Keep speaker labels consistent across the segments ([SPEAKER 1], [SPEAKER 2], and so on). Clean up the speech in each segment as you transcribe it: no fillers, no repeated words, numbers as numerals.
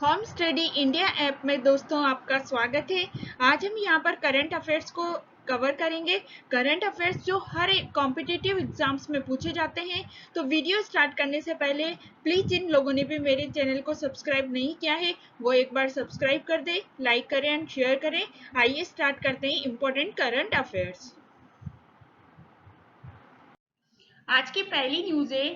[SPEAKER 1] Home study India app में दोस्तों आपका स्वागत है। आज हम यहाँ पर करंट अफेयर्स को कवर करेंगे। करंट अफेयर्स जो हर एक कॉम्पिटिटिव एग्जाम्स में पूछे जाते हैं। तो वीडियो स्टार्ट करने से पहले प्लीज जिन लोगों ने भी मेरे चैनल को सब्सक्राइब नहीं किया है वो एक बार सब्सक्राइब कर दे, लाइक करें एंड शेयर करें। आइए स्टार्ट करते हैं इम्पोर्टेंट करंट अफेयर्स। आज की पहली न्यूज है,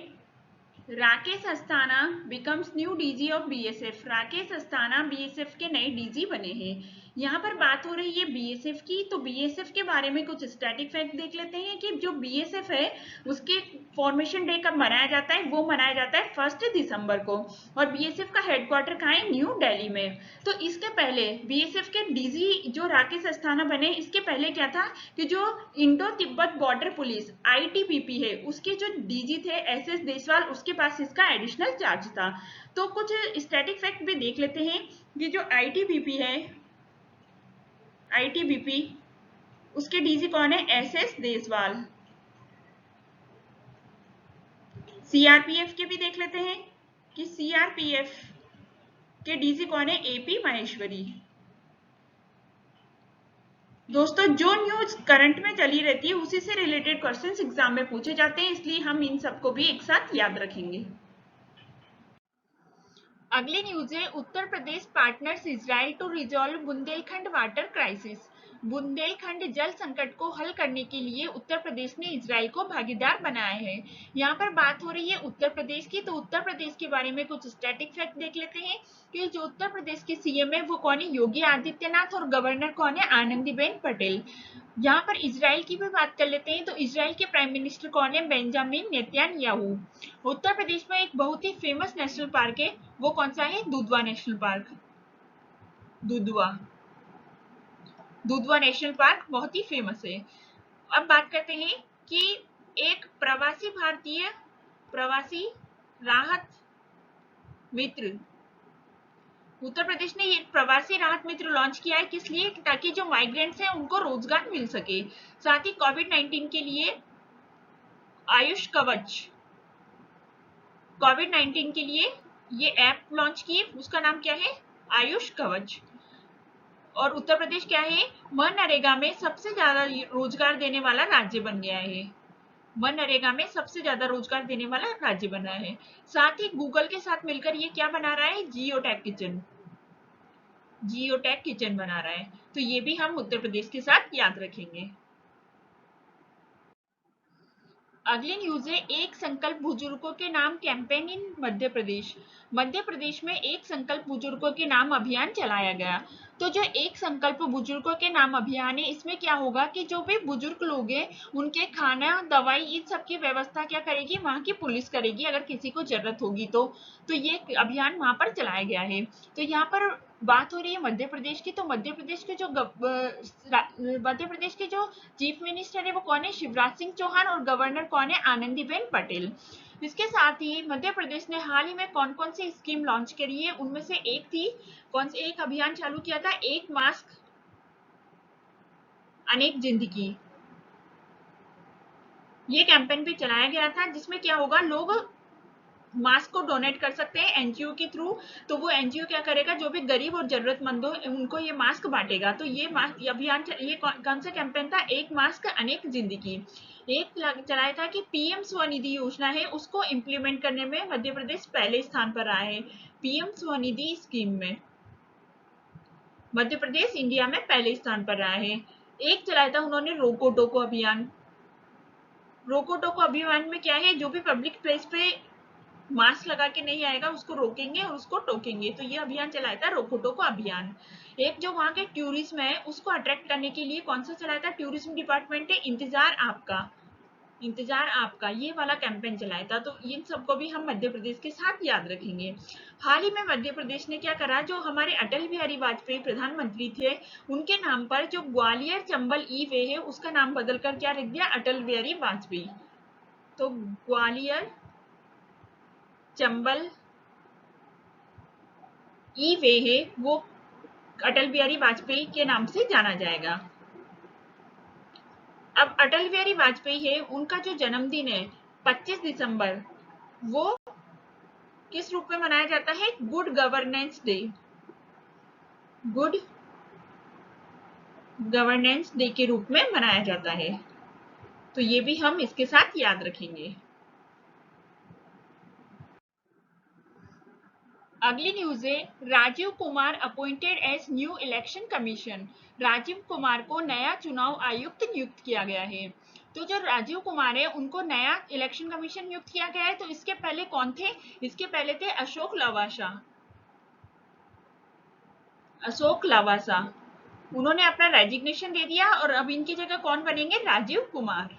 [SPEAKER 1] Rakesh Asthana becomes new DG of BSF. Rakesh Asthana BSF के नए डीजी बने हैं। यहाँ पर बात हो रही है बीएसएफ की, तो बीएसएफ के बारे में कुछ स्टैटिक फैक्ट देख लेते हैं कि जो बीएसएफ है उसके फॉर्मेशन डे कब मनाया जाता है। वो मनाया जाता है 1 दिसंबर को और बीएसएफ का हेडक्वार्टर कहाँ है, न्यू दिल्ली में। तो इसके पहले बीएसएफ के डीजी जो राकेश अस्थाना बने, इसके पहले क्या था कि जो Indo Tibet border police ITBP है उसके जो डीजी थे एसएस देसवाल, उसके पास इसका एडिशनल चार्ज था। तो कुछ स्टैटिक फैक्ट भी देख लेते हैं कि जो आईटीबीपी है, आईटीबीपी उसके डीजी कौन है, एसएस देसवाल। सीआरपीएफ के भी देख लेते हैं कि सीआरपीएफ के डीजी कौन है, एपी माहेश्वरी। दोस्तों जो न्यूज करंट में चली रहती है उसी से रिलेटेड क्वेश्चंस एग्जाम में पूछे जाते हैं, इसलिए हम इन सबको भी एक साथ याद रखेंगे। अगली न्यूज है, Uttar Pradesh partners Israel to resolve Bundelkhand water crisis. Bundelkhand जल संकट को हल करने के लिए उत्तर प्रदेश ने इजराइल को भागीदार बनाया है। यहाँ पर बात हो रही है उत्तर प्रदेश की, तो उत्तर प्रदेश के बारे में कुछ स्टैटिक फैक्ट देख लेते हैं कि जो उत्तर प्रदेश के सीएम है वो कौन है, योगी आदित्यनाथ, और गवर्नर कौन है, आनंदीबेन पटेल। यहाँ पर इजराइल की भी बात कर लेते हैं, तो इजराइल के प्राइम मिनिस्टर कौन है, बेंजामिन नेतन्याहू। उत्तर प्रदेश में एक बहुत ही फेमस नेशनल पार्क है, वो कौन सा है, Dudhwa national park. Dudhwa Dudhwa national park बहुत ही फेमस है। अब बात करते हैं कि एक प्रवासी राहत मित्र, उत्तर प्रदेश ने ये प्रवासी राहत मित्र लॉन्च किया है, किस लिए, ताकि जो माइग्रेंट्स हैं उनको रोजगार मिल सके। साथ ही कोविड-19 के लिए आयुष कवच, कोविड-19 के लिए ये ऐप लॉन्च की, उसका नाम क्या है, आयुष कवच। और उत्तर प्रदेश क्या है, मनरेगा में सबसे ज्यादा रोजगार देने वाला राज्य बन गया है। मनरेगा में सबसे ज्यादा रोजगार देने वाला राज्य बना है। साथ ही गूगल के साथ मिलकर ये क्या बना रहा है, जियोटैग किचन, जियोटैग किचन बना रहा है। तो ये भी हम उत्तर प्रदेश के साथ याद रखेंगे। अगली न्यूज है, एक संकल्प बुजुर्गों के नाम कैंपेन इन मध्य प्रदेश। मध्य प्रदेश में एक संकल्प बुजुर्गों के नाम अभियान चलाया गया। तो जो एक संकल्प बुजुर्गों के नाम अभियान है, इसमें क्या होगा कि जो भी बुजुर्ग लोग हैं उनके खाना दवाई इन सब की व्यवस्था क्या करेगी, वहां की पुलिस करेगी अगर किसी को जरूरत होगी तो ये अभियान वहां पर चलाया गया है। तो यहाँ पर बात हो रही है मध्य प्रदेश की, तो मध्य प्रदेश के जो चीफ मिनिस्टर है वो कौन है, शिवराज सिंह चौहान, और गवर्नर कौन है, आनंदीबेन पटेल। इसके साथ ही मध्य प्रदेश ने हाल ही में कौन कौन सी स्कीम लॉन्च करी है, उनमें से एक थी, कौन से एक अभियान चालू किया था, एक मास्क अनेक जिंदगी। ये कैंपेन भी चलाया गया था, जिसमें क्या होगा, लोग मास्क को डोनेट कर सकते हैं एनजीओ के थ्रू। तो वो एनजीओ क्या करेगा, जो भी गरीब और जरूरतमंद हो उनको ये मास्क बांटेगा। तो ये अभियान, ये कौन सा कैंपेन था, एक मास्क अनेक जिंदगी। एक चलाया था कि पीएम स्वनिधि योजना है उसको इम्प्लीमेंट करने में मध्य प्रदेश पहले स्थान पर रहा है। पीएम स्वनिधि स्कीम में मध्य प्रदेश इंडिया में पहले स्थान पर रहा है। एक चलाया था उन्होंने रोको टोको अभियान। रोको टोको अभियान में क्या है, जो भी पब्लिक प्लेस पे मास्क लगा के नहीं आएगा उसको रोकेंगे और उसको टोकेंगे। तो ये अभियान चलाया था रोको टोको अभियान। एक जो वहां के टूरिज्म है उसको अट्रैक्ट करने के लिए कौन सा चलाया था, टूरिज्म डिपार्टमेंट ने इंतजार आपका, इंतजार आपका, ये वाला कैंपेन चलाया था। तो इन सबको भी हम मध्य प्रदेश के साथ याद रखेंगे। हाल ही में मध्य प्रदेश ने क्या करा, जो हमारे अटल बिहारी वाजपेयी प्रधानमंत्री थे उनके नाम पर जो ग्वालियर चंबल ई वे है उसका नाम बदलकर क्या रख दिया, अटल बिहारी वाजपेयी। तो ग्वालियर चंबल ई वे है वो अटल बिहारी वाजपेयी के नाम से जाना जाएगा। अब अटल बिहारी वाजपेयी है, उनका जो जन्मदिन है 25 दिसंबर, वो किस रूप में मनाया जाता है? Good governance day, good governance day के रूप में मनाया जाता है। तो ये भी हम इसके साथ याद रखेंगे। अगली न्यूज है, Rajiv Kumar appointed as new election commission. Rajiv Kumar को नया चुनाव आयुक्त नियुक्त किया गया है। तो जो राजीव कुमार है उनको नया इलेक्शन कमीशन नियुक्त किया गया है। तो इसके पहले कौन थे? इसके पहले थे अशोक लवासा। अशोक लवासा, उन्होंने अपना रेजिग्नेशन दे दिया और अब इनकी जगह कौन बनेंगे? राजीव कुमार।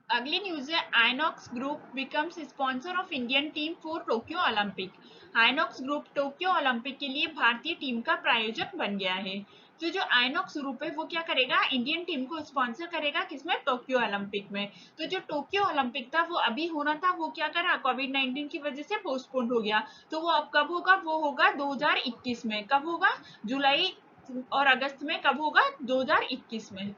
[SPEAKER 1] अगली न्यूज है, INOX group becomes sponsor of Indian team for Tokyo Olympic. INOX group Tokyo Olympic के लिए भारतीय टीम का प्रायोजक बन गया है। तो जो आइनॉक्स ग्रुप है वो क्या करेगा? इंडियन टीम को स्पॉन्सर करेगा, किसमें? टोक्यो ओलंपिक में। तो जो टोक्यो ओलंपिक था वो अभी होना था, वो क्या करा? कोविड-19 की वजह से पोस्टपोन हो गया। तो वो अब कब होगा? वो होगा 2021 में। कब होगा? जुलाई और अगस्त में। कब होगा? 2021 में।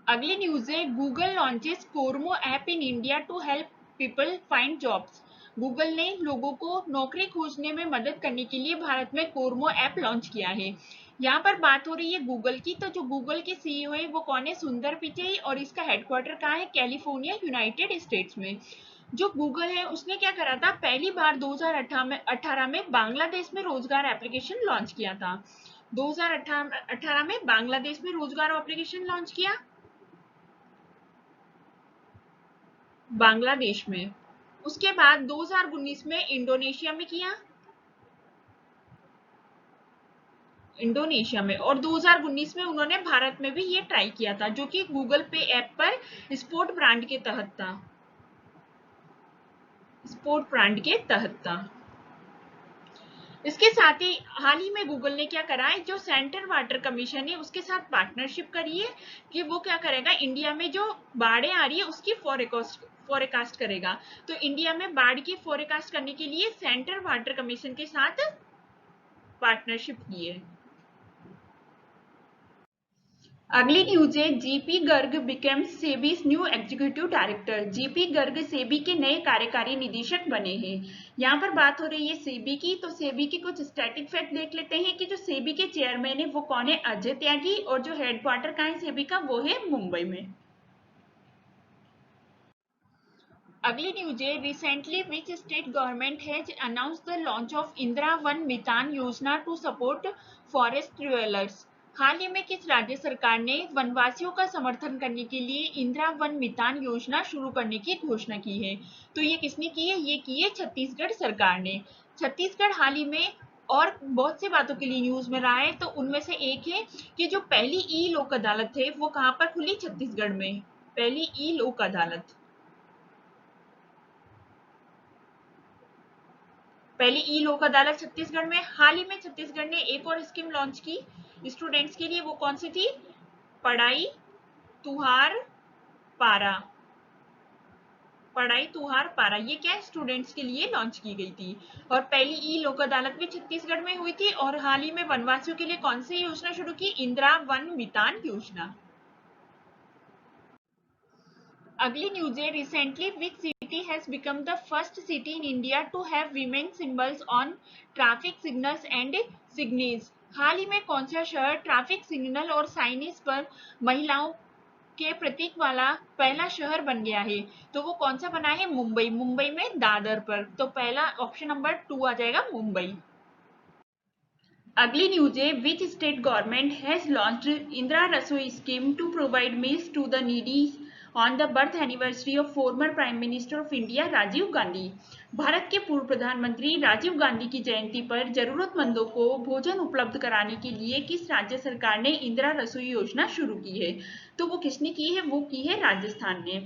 [SPEAKER 1] अगली न्यूज है, Google launches Kormo app in India to help people find jobs. Google ने लोगों को नौकरी खोजने में मदद करने के लिए भारत में कोरमो ऐप लॉन्च किया है। यहाँ पर बात हो रही है गूगल की। तो जो गूगल के सीईओ है वो कौन है? सुंदर पिचई, और इसका हेडक्वार्टर कहाँ है? कैलिफोर्निया, यूनाइटेड स्टेट्स में। जो गूगल है उसने क्या करा था? पहली बार 2018 में बांग्लादेश में रोजगार एप्लीकेशन लॉन्च किया था। 2018 में बांग्लादेश में रोजगार एप्लीकेशन लॉन्च किया, बांग्लादेश में। उसके बाद 2019 में इंडोनेशिया में किया, इंडोनेशिया में। और 2019 में उन्होंने भारत में भी ये ट्राई किया था, जो कि गूगल पे ऐप पर स्पोर्ट ब्रांड के तहत था, स्पोर्ट ब्रांड के तहत था। इसके साथ ही हाल ही में गूगल ने क्या करा है? जो सेंट्रल वाटर कमीशन है उसके साथ पार्टनरशिप करी है कि वो क्या करेगा? इंडिया में जो बाढ़ें आ रही है उसकी फोरकास्ट करेगा। तो इंडिया में बाढ़ की फोरकास्ट करने के लिए सेंट्रल वाटर कमीशन के साथ पार्टनरशिप की है। अगली न्यूज है, GP Garg becomes SEBI's new executive director. GP Garg SEBI के नए कार्यकारी निदेशक बने हैं। यहाँ पर बात हो रही है सेबी की। तो सेबी के कुछ स्टैटिक फैक्ट देख लेते हैं कि जो सेबी के चेयरमैन है वो कौन है? अजय त्यागी। और जो हेडक्वार्टर कहाँ है सेबी का? वो है मुंबई में। अगली न्यूज है, recently which state government has announced the launch of Indira Van Mitan Yojana to support forest dwellers. हाल ही में किस राज्य सरकार ने वनवासियों का समर्थन करने के लिए इंदिरा वन मितान योजना शुरू करने की घोषणा की है? तो ये किसने की है? ये की है छत्तीसगढ़ सरकार ने। छत्तीसगढ़ हाल ही में और बहुत सी बातों के लिए न्यूज में रहा है। तो उनमें से एक है कि जो पहली ई लोक अदालत है वो कहाँ पर खुली? छत्तीसगढ़ में। पहली ई लोक अदालत, पहली ई लोक अदालत छत्तीसगढ़ में। हाल ही में छत्तीसगढ़ ने एक और स्कीम लॉन्च की स्टूडेंट्स के लिए। वो कौन सी थी? पढ़ाई तुहार पारा। पढ़ाई तुहार पारा, ये क्या स्टूडेंट्स के लिए लॉन्च की गई थी। और पहली ई लोक अदालत भी छत्तीसगढ़ में हुई थी। और हाल ही में वनवासियों के लिए कौन सी योजना शुरू की? इंदिरा वन मितान योजना। अगली न्यूज है, recently which city has become the first city in India to have women symbols on traffic signals and signage. हाल ही में कौन सा शहर ट्रैफिक सिग्नल और साइनेज पर महिलाओं के प्रतीक वाला पहला शहर बन गया है? तो वो कौन सा बना है? मुंबई। मुंबई में दादर पर। तो पहला ऑप्शन नंबर 2 आ जाएगा, मुंबई। अगली न्यूज है, which state government has launched Indira Rasoi scheme to provide meals to the needy on the birth anniversary of former prime minister of India Rajiv Gandhi. Bharat के पूर्व प्रधानमंत्री राजीव गांधी की जयंती पर जरूरतमंदों को भोजन उपलब्ध कराने के लिए किस राज्य सरकार ने इंदिरा रसोई योजना शुरू की है? तो वो किसने की है? वो की है राजस्थान ने।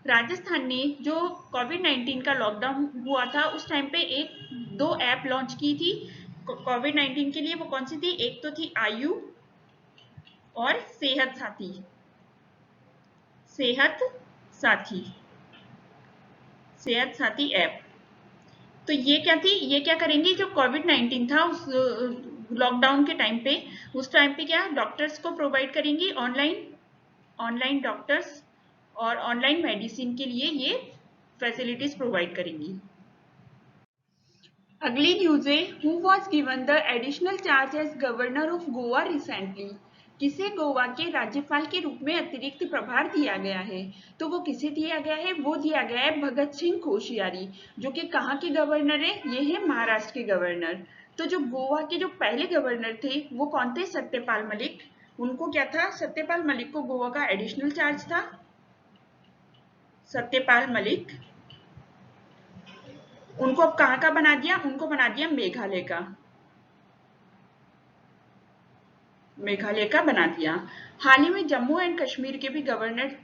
[SPEAKER 1] राजस्थान ने जो कोविड-19 का लॉकडाउन हुआ था उस टाइम पे एक दो ऐप लॉन्च की थी कोविड-19 के लिए। वो कौन सी थी? एक तो थी आयु और सेहत साथी, सेहत साथी, सेहत साथी ऐप। तो ये क्या थी? ये क्या करेंगी? जो कोविड-19 था उस लॉकडाउन के टाइम पे, उस टाइम पे क्या डॉक्टर्स को प्रोवाइड करेंगी ऑनलाइन, ऑनलाइन डॉक्टर्स और ऑनलाइन मेडिसिन के लिए ये फैसिलिटीज प्रोवाइड करेंगी। अगली न्यूज है, who was given the additional charge as governor of Goa recently. किसे गोवा के राज्यपाल के रूप में अतिरिक्त प्रभार दिया गया है? तो वो किसे दिया गया है? वो दिया गया है भगत सिंह कोश्यारी, जो कि कहाँ के गवर्नर है? ये है महाराष्ट्र के गवर्नर। तो जो गोवा के जो पहले गवर्नर थे वो कौन थे? सत्यपाल मलिक। उनको क्या था? सत्यपाल मलिक को गोवा का एडिशनल चार्ज था। सत्यपाल मलिक, उनको अब कहाँ का बना दिया? उनको बना दिया मेघालय का, मेघालय का बना दिया। हाल ही में जम्मू एंड कश्मीर के भी गवर्नर,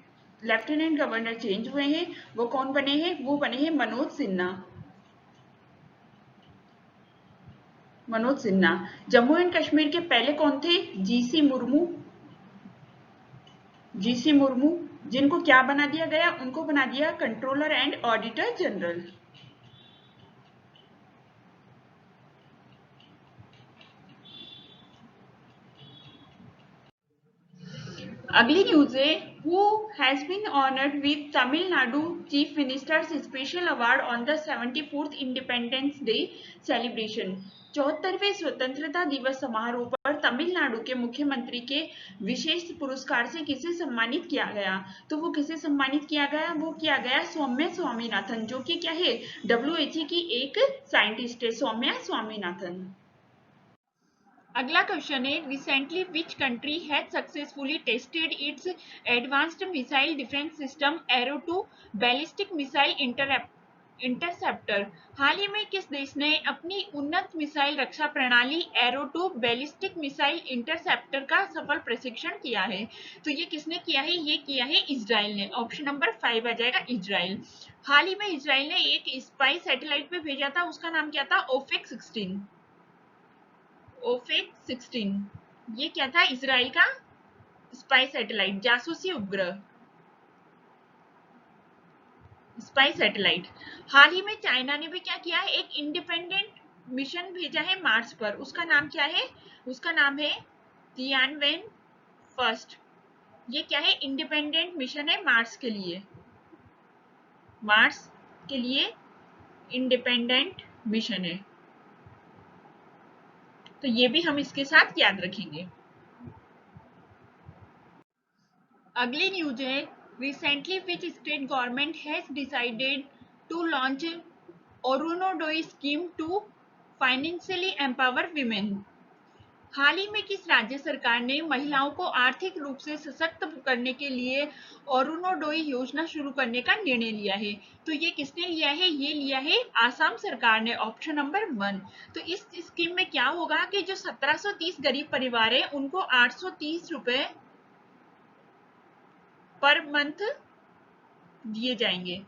[SPEAKER 1] लेफ्टिनेंट गवर्नर चेंज हुए हैं। वो कौन बने हैं? वो बने हैं मनोज सिन्हा। मनोज सिन्हा। जम्मू एंड कश्मीर के पहले कौन थे? जीसी मुर्मू। जीसी मुर्मू, जिनको क्या बना दिया गया? उनको बना दिया कंट्रोलर एंड ऑडिटर जनरल। अगली न्यूज है, who has been honoured with Tamil Nadu chief minister's special award on the 74th independence day celebration. 74वें स्वतंत्रता दिवस समारोह पर तमिलनाडु के मुख्यमंत्री के विशेष पुरस्कार से किसे सम्मानित किया गया? तो वो किसे सम्मानित किया गया? वो किया गया सौम्या स्वामीनाथन, जो कि क्या है? WHO की एक साइंटिस्ट है, सौम्या स्वामीनाथन। अगला क्वेश्चन है, recently which country has successfully tested its advanced missile defence system arrow 2 ballistic missile interceptor. हाल ही में किस देश ने अपनी उन्नत मिसाइल रक्षा प्रणाली एरो 2 बैलिस्टिक मिसाइल इंटरसेप्टर का सफल प्रशिक्षण किया है? तो ये किसने किया है? ये किया है इजराइल ने। ऑप्शन नंबर 5 आ जाएगा, इजराइल। हाल ही में इजराइल ने एक स्पाई सैटेलाइट पे भेजा था, उसका नाम क्या था? ओफेक 16। ओफेक 16 ये क्या था? इजराइल का स्पाई सैटेलाइट, जासूसी उपग्रह, स्पाई सैटेलाइट। हाल ही में चाइना ने भी क्या किया है? एक इंडिपेंडेंट मिशन भेजा है मार्स पर। उसका नाम क्या है? उसका नाम है तियानवेन फर्स्ट। ये क्या है? इंडिपेंडेंट मिशन है मार्स के लिए, मार्स के लिए इंडिपेंडेंट मिशन है। तो ये भी हम इसके साथ याद रखेंगे। अगली न्यूज है, recently which state government has decided to launch Arunodaya scheme to financially empower women. हाल ही में किस राज्य सरकार ने महिलाओं को आर्थिक रूप से सशक्त करने के लिए अरुणोदय योजना शुरू करने का निर्णय लिया है? तो ये किसने लिया है? ये लिया है आसाम सरकार ने। Option number 1। तो इस स्कीम में क्या होगा कि जो 1730 गरीब परिवार है उनको 830 रुपए पर मंथ दिए जाएंगे।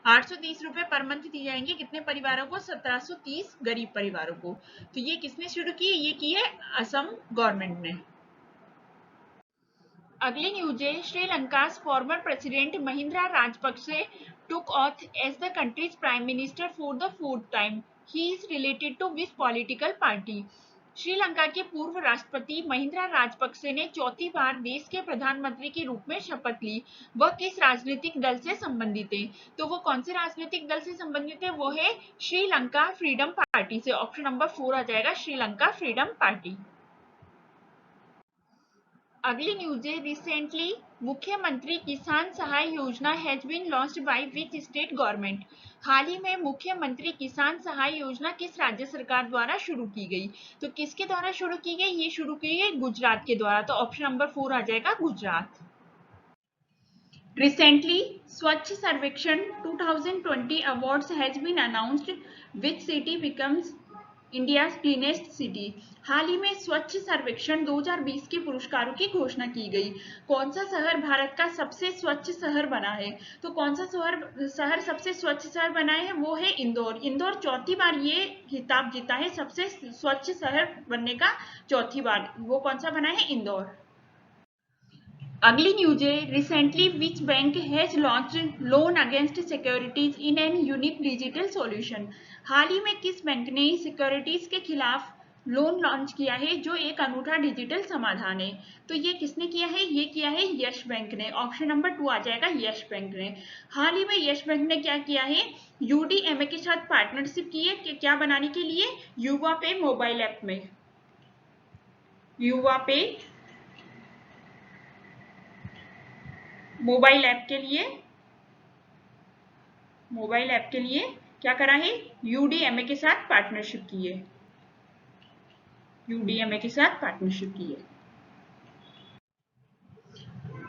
[SPEAKER 1] 830 रुपए पर मंथ दिए जाएंगे। कितने परिवारों को? 1730 गरीब परिवारों को। तो ये किसने शुरू की? ये की है असम गवर्नमेंट ने। अगली न्यूज है, श्रीलंका's former president Mahinda Rajapaksa took oath as the country's prime minister for the 4th time. He is related to which political party? Sri Lanka के पूर्व राष्ट्रपति महिंद्रा राजपक्से ने चौथी बार देश के प्रधानमंत्री के रूप में शपथ ली। वह किस राजनीतिक दल से संबंधित है? तो वो कौन से राजनीतिक दल से संबंधित है? वो है श्रीलंका फ्रीडम पार्टी से। ऑप्शन नंबर 4 आ जाएगा, श्रीलंका फ्रीडम पार्टी। अगली न्यूज है, recently Mukhyamantri Kisan Sahay Yojana has been launched by which state government. हाल ही में मुख्यमंत्री किसान सहाय योजना किस राज्य सरकार द्वारा शुरू की गई? तो किसके द्वारा शुरू की गई? ये शुरू की गई गुजरात के द्वारा। तो ऑप्शन नंबर 4 आ जाएगा, Gujarat. Recently Swachh Survekshan 2020 awards has been announced, which city becomes India's cleanest city. हाल ही में स्वच्छ सर्वेक्षण 2020 के पुरस्कारों की घोषणा की गई। कौन सा शहर भारत का सबसे स्वच्छ शहर बना है? तो कौन सा शहर सबसे स्वच्छ शहर बना है? वो है इंदौर। इंदौर चौथी बार ये खिताब जीता है सबसे स्वच्छ शहर बनने का, चौथी बार। वो कौन सा बना है? इंदौर। अगली न्यूज है, recently which bank has launched loan against securities in an unique digital solution. हाल ही में किस बैंक ने सिक्योरिटीज के खिलाफ लोन लॉन्च किया है जो एक अनूठा डिजिटल समाधान है। तो ये किसने किया है? ये किया है यस बैंक ने। ऑप्शन नंबर 2 आ जाएगा यस बैंक ने। हाल ही में यस बैंक ने क्या किया है? यूडीएमए के साथ पार्टनरशिप की है क्या बनाने के लिए? युवा पे मोबाइल ऐप में, युवा पे मोबाइल ऐप के लिए, मोबाइल ऐप के लिए क्या करा है? यूडीएमए के साथ पार्टनरशिप की है, यूडीएमए के साथ पार्टनरशिप की है।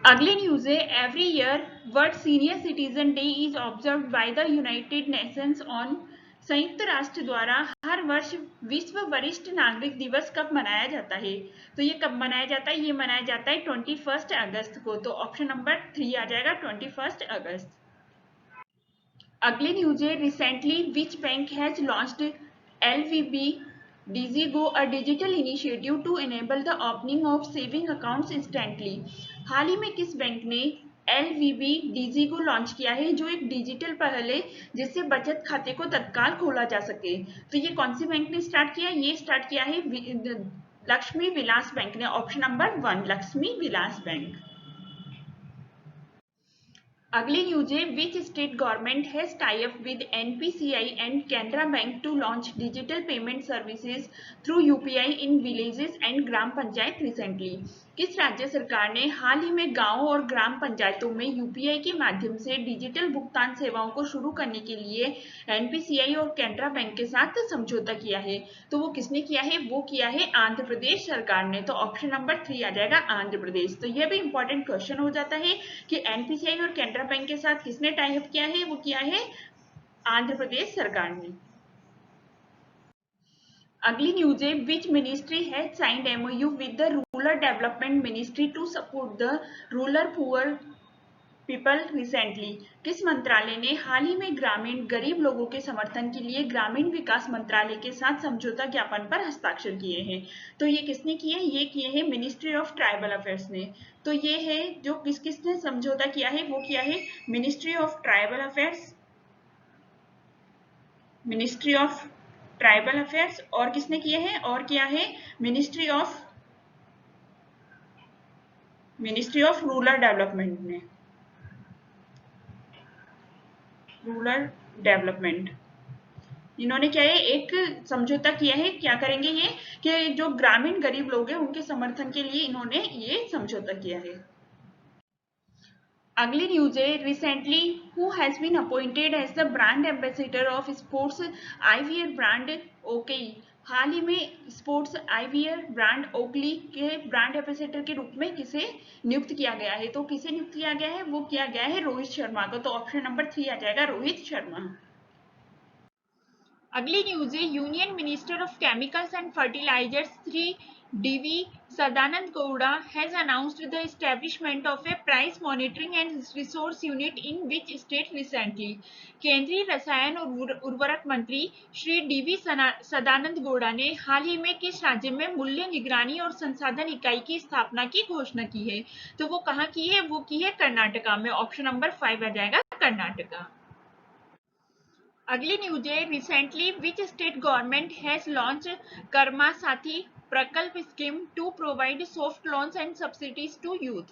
[SPEAKER 1] अगली न्यूज है, every year world senior citizen day is observed by the United Nations on. संयुक्त राष्ट्र द्वारा हर वर्ष विश्व वरिष्ठ नागरिक दिवस कब मनाया जाता है? तो ये कब मनाया जाता है? ये मनाया जाता है 21 अगस्त को। तो ऑप्शन नंबर 3 आ जाएगा 21 अगस्त। अगली न्यूज है, recently which bank has launched LVB DigiGo, a digital initiative to enable the opening of saving accounts instantly। हाल ही में किस बैंक ने LVB DigiGo लॉन्च किया है जो एक डिजिटल पहल है जिससे बचत खाते को तत्काल खोला जा सके? तो ये कौन सी बैंक ने स्टार्ट किया? ये स्टार्ट किया है लक्ष्मी विलास बैंक ने। Option number 1 Lakshmi Vilas bank. अगली न्यूज है, which state government has tie up with NPCI and Canara bank to launch digital payment services through UPI in villages and gram panchayat recently. किस राज्य सरकार ने हाल ही में गांवों और ग्राम पंचायतों में UPI के माध्यम से डिजिटल भुगतान सेवाओं को शुरू करने के लिए NPCI और कैनरा बैंक के साथ समझौता किया है? तो वो किसने किया है? वो किया है आंध्र प्रदेश सरकार ने। तो ऑप्शन नंबर 3 आ जाएगा आंध्र प्रदेश। तो यह भी इंपॉर्टेंट क्वेश्चन हो जाता है कि NPCI और कैनरा बैंक के साथ किसने टाई अप किया है? वो किया है आंध्र प्रदेश सरकार ने। अगली न्यूज है, which ministry has signed MOU with the rural development ministry to support the rural poor people recently. किस मंत्रालय ने हाल ही में ग्रामीण गरीब लोगों के समर्थन के लिए ग्रामीण विकास मंत्रालय के साथ समझौता ज्ञापन पर हस्ताक्षर किए हैं? तो ये किसने किए? ये किए हैं मिनिस्ट्री ऑफ ट्राइबल अफेयर्स ने। तो ये है जो किसने समझौता किया है? वो किया है ministry of tribal affairs, ministry of tribal affairs. और किसने किए हैं? और किया है मिनिस्ट्री ऑफ रूरल डेवलपमेंट ने, रूरल डेवलपमेंट। इन्होंने क्या है? एक समझौता किया है। क्या करेंगे ये? कि जो ग्रामीण गरीब लोग हैं उनके समर्थन के लिए इन्होंने ये समझौता किया है। अगली न्यूज है, recently who has been appointed as the brand ambassador of sports eyewear brand Oakley. हाल ही में स्पोर्ट्स आईवियर ब्रांड ओकली के ब्रांड एम्बेसडर के रूप में किसे नियुक्त किया गया है? तो किसे नियुक्त किया गया है? वो किया गया है रोहित शर्मा को। तो ऑप्शन नंबर 3 आ जाएगा रोहित शर्मा। अगली न्यूज है, union minister of chemicals and fertilisers Shri DV Sadananda Gowda has announced the establishment of a price monitoring and resource unit in which state recently. केंद्रीय रसायन और उर्वरक मंत्री श्री DV सदानंद गौड़ा ने हाल ही में किस राज्य में मूल्य निगरानी और संसाधन इकाई की स्थापना की घोषणा की है? तो वो कहाँ की है? वो की है कर्नाटका में। ऑप्शन नंबर 5 आ जाएगा कर्नाटका। अगली न्यूज है, recently which state government has launch Karma Sathi Prakalpa scheme to provide soft loans and subsidies to youth.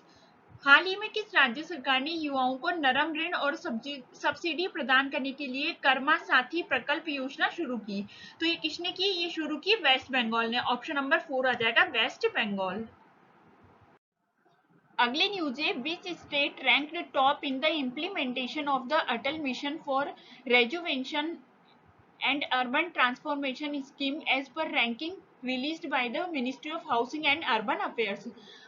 [SPEAKER 1] हाल ही में किस राज्य सरकार ने युवाओं को नरम ऋण और सब्सिडी प्रदान करने के लिए कर्मा साथी प्रकल्प योजना शुरू की? तो ये किसने की? ये शुरू की वेस्ट बंगाल ने। ऑप्शन नंबर 4 आ जाएगा वेस्ट बंगाल। अगली न्यूज है, which state ranked top in the implementation of the Atal mission for rejuvenation and urban transformation scheme as per ranking released by the ministry of housing and urban affairs.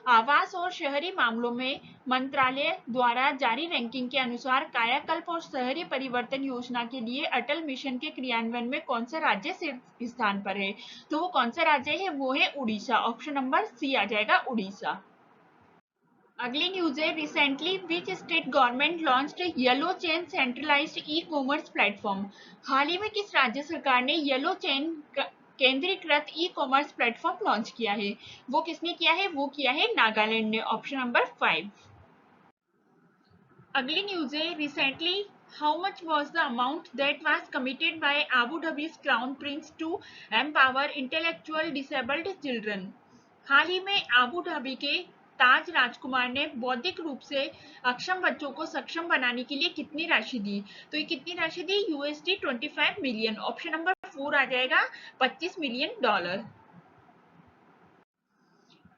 [SPEAKER 1] आवास और शहरी मामलों में मंत्रालय द्वारा जारी रैंकिंग के अनुसार कायाकल्प और शहरी परिवर्तन योजना के लिए अटल मिशन के क्रियान्वयन में कौन सा राज्य शीर्ष स्थान पर है? तो वो कौन सा राज्य है? वो है उड़ीसा। ऑप्शन नंबर C आ जाएगा उड़ीसा। अगली न्यूज है, recently which state government launched Yellow Chain centralised e commerce platform. हाल ही में किस राज्य सरकार ने येलो चेन केंद्रीकृत ई कॉमर्स प्लेटफॉर्म लॉन्च किया है? वो किसने किया है? वो किया है नागालैंड ने। Option number 5। अगली न्यूज है, recently How much was the amount that was committed by Abu Dhabi's Crown Prince to empower intellectual disabled children? हाल ही में आबू धाबी के ताज राजकुमार ने बौद्धिक रूप से अक्षम बच्चों को सक्षम बनाने के लिए कितनी राशि दी? तो ये कितनी राशि दी? USD 25 million. ऑप्शन नंबर 4 आ जाएगा $25 मिलियन।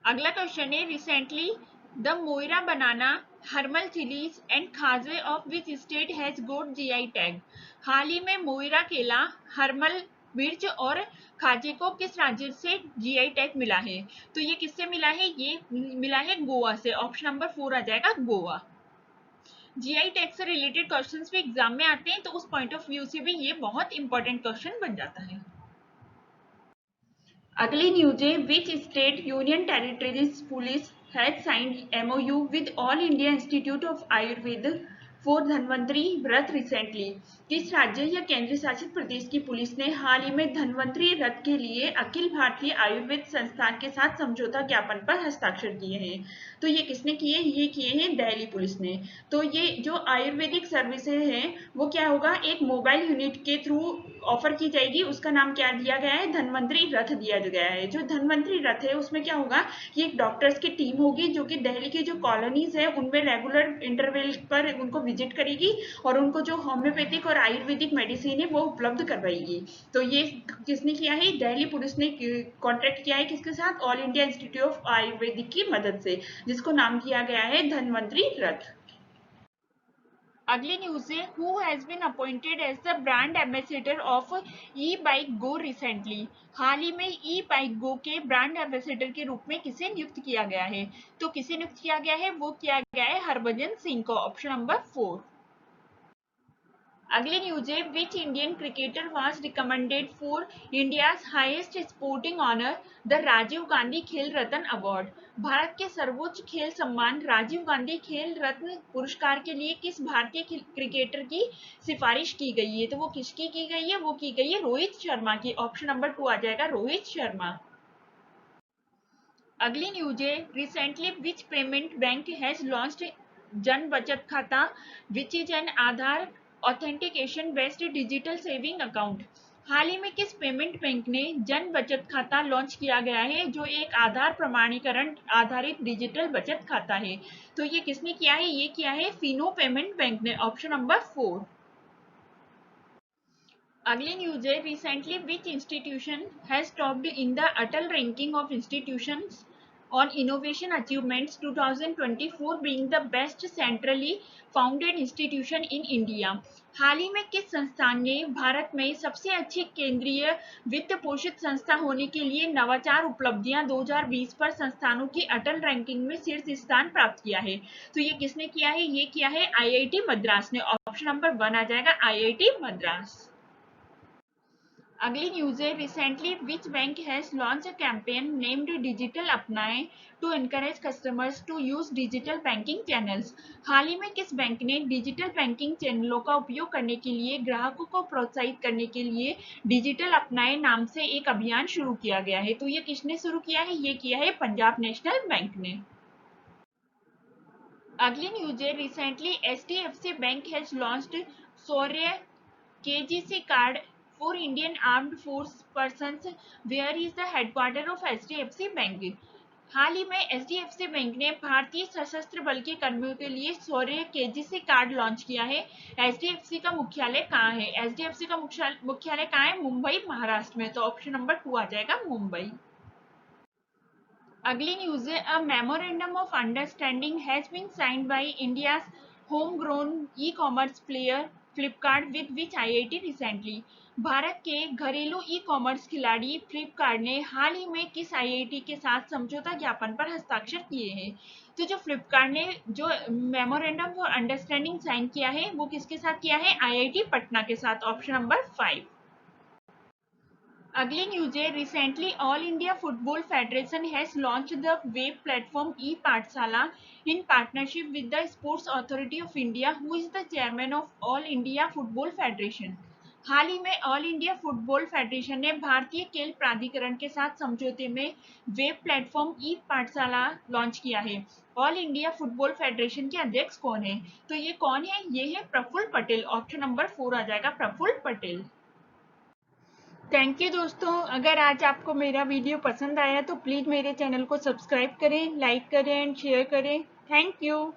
[SPEAKER 1] अगला क्वेश्चन है, recently the Moira banana, Harmal chillies and khaje of which state has got GI टैग? हाल ही में मोइरा केला, हर्मल मिर्च और खाजे को किस राज्य से GI टैग मिला है? तो ये किससे मिला है? ये मिला है गोवा से। ऑप्शन नंबर 4 आ जाएगा गोवा। GI टैग से रिलेटेड क्वेश्चंस भी एग्जाम में आते हैं, तो उस पॉइंट ऑफ व्यू से भी ये बहुत इंपॉर्टेंट क्वेश्चन बन जाता है। अगली न्यूज है, which state union territories police has signed MOU with all India institute of Ayurveda for Dhanvantari Rath recently? किस राज्य या केंद्र शासित प्रदेश की पुलिस ने हाल ही में धन्वंतरी रथ के लिए अखिल भारतीय आयुर्वेद संस्थान के साथ समझौता ज्ञापन पर हस्ताक्षर किए हैं? तो ये किसने किए? ये किए हैं दिल्ली पुलिस ने। तो ये जो आयुर्वेदिक सर्विसेज हैं वो क्या होगा, एक मोबाइल यूनिट के थ्रू ऑफर की जाएगी। उसका नाम क्या दिया गया है? धन्वंतरी रथ दिया गया है। जो धन्वंतरी रथ है उसमें क्या होगा, ये एक डॉक्टर्स की टीम होगी जो कि दिल्ली की जो कॉलोनीज है उनमें रेगुलर इंटरवल पर उनको विजिट करेगी और उनको जो होम्योपैथिक और आयुर्वेदिक मेडिसिन है वो उपलब्ध करवाएगी। तो ये किसने किया है? दिल्ली पुलिस ने कॉन्ट्रैक्ट किया है किसके साथ? All India institute of Ayurvedic की मदद से, जिसको नाम दिया गया है धन्वंतरी रथ। अगली न्यूज है, who has been appointed as the brand ambassador of e bike go recently? हाल ही में ई बाइक गो के ब्रांड एम्बेसडर के रूप में किसे नियुक्त किया गया है? तो किसे नियुक्त किया गया है? वो किया गया है हरभजन सिंह को। Option number 4। अगली न्यूज है, which Indian cricketer was recommended for India's highest sporting honour the Rajiv Gandhi Khel Ratna award? Bharat के सर्वोच्च खेल सम्मान राजीव गांधी खेल रत्न पुरस्कार के लिए किस भारतीय क्रिकेटर की सिफारिश की गई है? तो वो किसकी की गई है? वो की गई है रोहित शर्मा की। ऑप्शन नंबर 2 आ जाएगा रोहित शर्मा। अगली न्यूज है, recently which payment bank has launched Jan Bachat Khata which is an Aadhaar authentication based digital saving account? हाल ही में किस पेमेंट बैंक ने जन बचत खाता लॉन्च किया गया है जो एक आधार प्रमाणीकरण आधारित डिजिटल बचत खाता है? तो ये किसने किया है? ये किया है फिनो पेमेंट बैंक ने। Option number 4। अगली न्यूज है, recently which institution has topped in the Atal ranking of institutions on innovation achievements 2024 being the best centrally founded institution in India? हाल ही में किस संस्थान ने भारत में सबसे अच्छी केंद्रीय वित्त पोषित संस्था होने के लिए नवाचार उपलब्धियां 2020 पर संस्थानों की अटल रैंकिंग में शीर्ष स्थान प्राप्त किया है? तो ये किसने किया है? ये किया है IIT मद्रास ने। ऑप्शन नंबर 1 आ जाएगा IIT मद्रास। अगली न्यूज है, recently which bank has launch a campaign named digital Apnaye to encourage customers to use digital banking channels? हाल ही में किस बैंक ने डिजिटल बैंकिंग चैनलों का उपयोग करने के लिए ग्राहकों को प्रोत्साहित करने के लिए डिजिटल अपनाएं नाम से एक अभियान शुरू किया गया है? तो ये किसने शुरू किया है? ये किया है पंजाब नेशनल बैंक ने। अगली न्यूज है, recently HDFC bank has launched Shaurya KGC card for Indian Armed Force persons. Where is the headquarter of HDFC Bank? हाल ही में HDFC बैंक ने भारतीय सशस्त्र बल के कर्मियों के लिए शौर्य KGC कार्ड लॉन्च किया है। HDFC का मुख्यालय कहाँ है? HDFC का मुख्यालय कहाँ है? मुंबई महाराष्ट्र में। तो ऑप्शन नंबर 2 आ जाएगा मुंबई। अगली न्यूज है, a memorandum of understanding has been signed by India's home grown e commerce player Flipkart with which IIT recently? Bharat के घरेलू ई कॉमर्स खिलाड़ी फ्लिपकार्ट ने हाल ही में किस IIT के साथ समझौता ज्ञापन पर हस्ताक्षर किए हैं? तो जो फ्लिपकार्ट ने जो मेमोरेंडम फॉर अंडरस्टैंडिंग साइन किया है वो किसके साथ किया है? IIT पटना के साथ। Option number 5। अगली न्यूज है, recently all India football federation has launch the web platform e Pathshala in partnership with the sports authority of India. Who is the chairman of all India football federation? हाल ही में all India football federation ने भारतीय खेल प्राधिकरण के साथ समझौते में वेब प्लेटफॉर्म ई पाठशाला लॉन्च किया है। ऑल इंडिया फुटबॉल फेडरेशन के अध्यक्ष कौन है? तो ये कौन है? ये है प्रफुल्ल पटेल। ऑप्शन नंबर 4 आ जाएगा, प्रफुल्ल पटेल। थैंक यू दोस्तों, अगर आज आपको मेरा वीडियो पसंद आया तो प्लीज़ मेरे चैनल को सब्सक्राइब करें, लाइक करें एंड शेयर करें। Thank you.